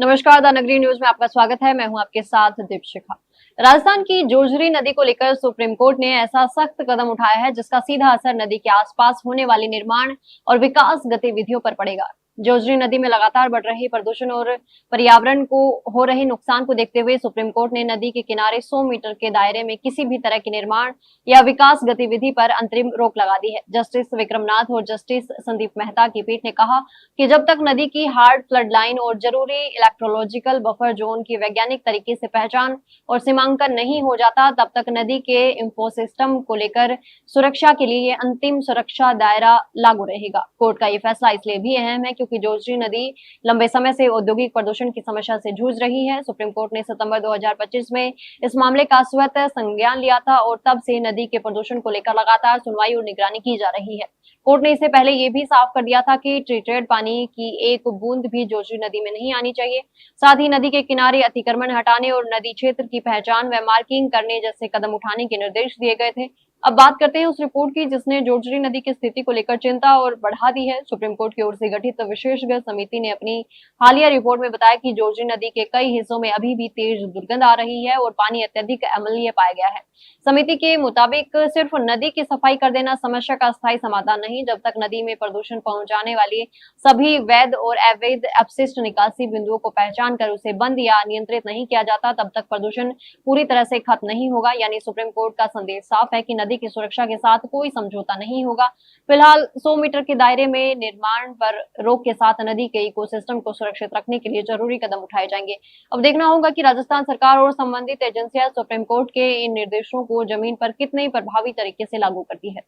नमस्कार, द नगरी न्यूज में आपका स्वागत है। मैं हूं आपके साथ दीपशिखा। राजस्थान की जोजरी नदी को लेकर सुप्रीम कोर्ट ने ऐसा सख्त कदम उठाया है जिसका सीधा असर नदी के आसपास होने वाली निर्माण और विकास गतिविधियों पर पड़ेगा। जोजरी नदी में लगातार बढ़ रहे प्रदूषण और पर्यावरण को हो रहे नुकसान को देखते हुए सुप्रीम कोर्ट ने नदी के किनारे 100 मीटर के दायरे में किसी भी तरह के निर्माण या विकास गतिविधि पर अंतरिम रोक लगा दी है। जस्टिस विक्रमनाथ और जस्टिस संदीप मेहता की पीठ ने कहा कि जब तक नदी की हार्ड फ्लड लाइन और जरूरी इलेक्ट्रोलॉजिकल बफर जोन की वैज्ञानिक तरीके से पहचान और सीमांकन नहीं हो जाता, तब तक नदी के इंफोसिस्टम को लेकर सुरक्षा के लिए ये अंतिम सुरक्षा दायरा लागू रहेगा। कोर्ट का ये फैसला इसलिए भी अहम है क्योंकि जोजरी नदी लंबे समय से औद्योगिक प्रदूषण की समस्या से जूझ रही है। सुप्रीम कोर्ट ने सितंबर 2025 में इस मामले का स्वतः संज्ञान लिया था और तब से नदी के प्रदूषण को लेकर लगातार सुनवाई और निगरानी की जा रही है। कोर्ट ने इससे पहले ये भी साफ कर दिया था कि ट्रीटेड पानी की एक बूंद भी जोजरी नदी में नहीं आनी चाहिए। साथ ही नदी के किनारे अतिक्रमण हटाने और नदी क्षेत्र की पहचान व मार्किंग करने जैसे कदम उठाने के निर्देश दिए गए थे। अब बात करते हैं उस रिपोर्ट की जिसने जोजरी नदी की स्थिति को लेकर चिंता और बढ़ा दी है। सुप्रीम कोर्ट की ओर से गठित विशेषज्ञ समिति ने अपनी हालिया रिपोर्ट में बताया कि जोजरी नदी के कई हिस्सों में अभी भी तेज दुर्गंध आ रही है और पानी अत्यधिक अम्लीय पाया गया है। समिति के मुताबिक सिर्फ नदी की सफाई कर देना समस्या का स्थायी समाधान नहीं, जब तक नदी में प्रदूषण पहुंचाने वाली सभी वैध और अवैध अपशिष्ट निकासी बिंदुओं को पहचान कर उसे बंद या नियंत्रित नहीं किया जाता, तब तक प्रदूषण पूरी तरह से खत्म नहीं होगा। यानी सुप्रीम कोर्ट का संदेश साफ है कि नदी की सुरक्षा के साथ कोई समझौता नहीं होगा। फिलहाल 100 मीटर के दायरे में निर्माण पर रोक के साथ नदी के इकोसिस्टम को सुरक्षित रखने के लिए जरूरी कदम उठाए जाएंगे। अब देखना होगा कि राजस्थान सरकार और संबंधित एजेंसियां सुप्रीम कोर्ट के इन निर्देशों को जमीन पर कितने प्रभावी तरीके से लागू करती है।